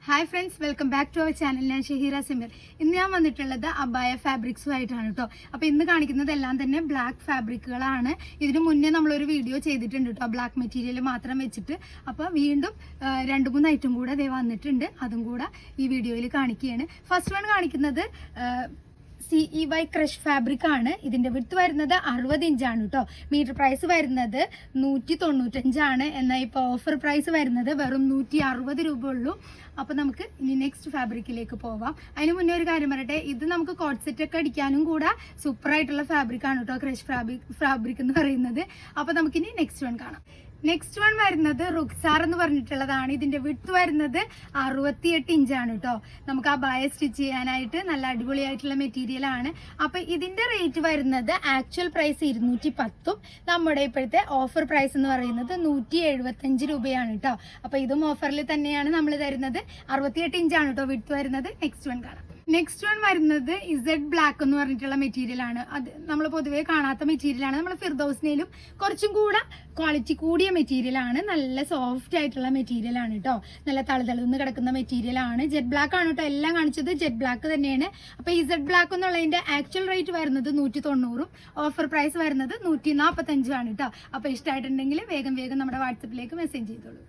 Hi friends, welcome back to our channel. ഞാൻ ഷഹീറ സിമർ. ഇന്ന് ഞാൻ വന്നിട്ടുള്ളത് അബായ ഫാബ്രിക്സുമായിട്ടാണ് കേട്ടോ. അപ്പോൾ ഇന്ന് കാണിക്കുന്നതെല്ലാം തന്നെ ബ്ലാക്ക് ഫാബ്രിക്കുകളാണ്. ഇതിന് മുന്നേ നമ്മളൊരു വീഡിയോ ചെയ്തിട്ടുണ്ട് കേട്ടോ, ബ്ലാക്ക് മെറ്റീരിയൽ മാത്രം വെച്ചിട്ട്. അപ്പോൾ വീണ്ടും 2-3 ഐറ്റം കൂടെ ദേ വന്നിട്ടുണ്ട്. അതും കൂടെ ഈ വീഡിയോയിൽ കാണിക്കുകയാണ്. ഫസ്റ്റ് വൺ കാണിക്കുന്നത് CEY ക്രഷ് ഫാബ്രിക് ആണ്. ഇതിന്റെ വിഡ്ത്ത് വരുന്നത് 60 ഇഞ്ചാണ് കേട്ടോ. മീറ്റർ പ്രൈസ് വരുന്നത് 195 ആണ്. എന്നാൽ ഇപ്പോൾ ഓഫർ പ്രൈസ് വരുന്നത് വെറും 160 രൂപ ഉള്ളൂ. അപ്പോൾ നമുക്ക് ഇനി നെക്സ്റ്റ് ഫാബ്രിക്കിലേക്ക് പോവാം. അതിന് മുന്നേ ഒരു കാര്യം പറയട്ടെ, ഇത് നമുക്ക് കോട്ട് സെറ്റ് ഒക്കെ അടിക്കാനും കൂടെ സൂപ്പർ ആയിട്ടുള്ള ഫാബ്രിക് ആണ് കേട്ടോ, ക്രഷ് ഫാബ്രിക് എന്ന് പറയുന്നത്. അപ്പോൾ നമുക്കിനി നെക്സ്റ്റ് വൺ കാണാം. നെക്സ്റ്റ് വൺ വരുന്നത് റുക്സാർ എന്ന് പറഞ്ഞിട്ടുള്ളതാണ്. ഇതിന്റെ വിഡ്ത്ത് വരുന്നത് 68 ഇഞ്ചാണ് കേട്ടോ. നമുക്ക് ആ ബായ സ്റ്റിച്ച് ചെയ്യാനായിട്ട് നല്ല അടിപൊളിയായിട്ടുള്ള മെറ്റീരിയൽ ആണ്. അപ്പൊ ഇതിന്റെ റേറ്റ് വരുന്നത് ആക്ച്വൽ പ്രൈസ് 210, നമ്മുടെ ഇപ്പോഴത്തെ ഓഫർ പ്രൈസ് എന്ന് പറയുന്നത് 175 രൂപയാണ് കേട്ടോ. അപ്പൊ ഇതും ഓഫറിൽ തന്നെയാണ് നമ്മൾ തരുന്നത്. 68 ഇഞ്ചാണ് കേട്ടോ വിഡ്ത്ത് വരുന്നത്. നെക്സ്റ്റ് വൺ കാണാം. നെക്സ്റ്റ് വൺ വരുന്നത് ഇസഡ് ബ്ലാക്ക് എന്ന് പറഞ്ഞിട്ടുള്ള മെറ്റീരിയൽ ആണ്. അത് നമ്മൾ പൊതുവേ കാണാത്ത മെറ്റീരിയൽ ആണ്. നമ്മൾ ഫിർദൗസിനേലും കുറച്ചും കൂടെ ക്വാളിറ്റി കൂടിയ മെറ്റീരിയൽ ആണ്. നല്ല സോഫ്റ്റ് ആയിട്ടുള്ള മെറ്റീരിയൽ ആണ് കേട്ടോ. നല്ല തളതളന്ന് കിടക്കുന്ന മെറ്റീരിയൽ ആണ്. ജെറ്റ് ബ്ലാക്ക് ആണ് കേട്ടോ എല്ലാം കാണിച്ചത്. ജെറ്റ് ബ്ലാക്ക് തന്നെയാണ്. അപ്പൊ ഇസഡ് ബ്ലാക്ക് എന്നുള്ളതിന്റെ ആക്ച്വൽ റേറ്റ് വരുന്നത് 190, ഓഫർ പ്രൈസ് വരുന്നത് 145 ആണ് കേട്ടോ. അപ്പൊ ഇഷ്ടമായിട്ടുണ്ടെങ്കിൽ വേഗം നമ്മുടെ വാട്സപ്പിലേക്ക് മെസ്സേജ് ചെയ്തോളൂ.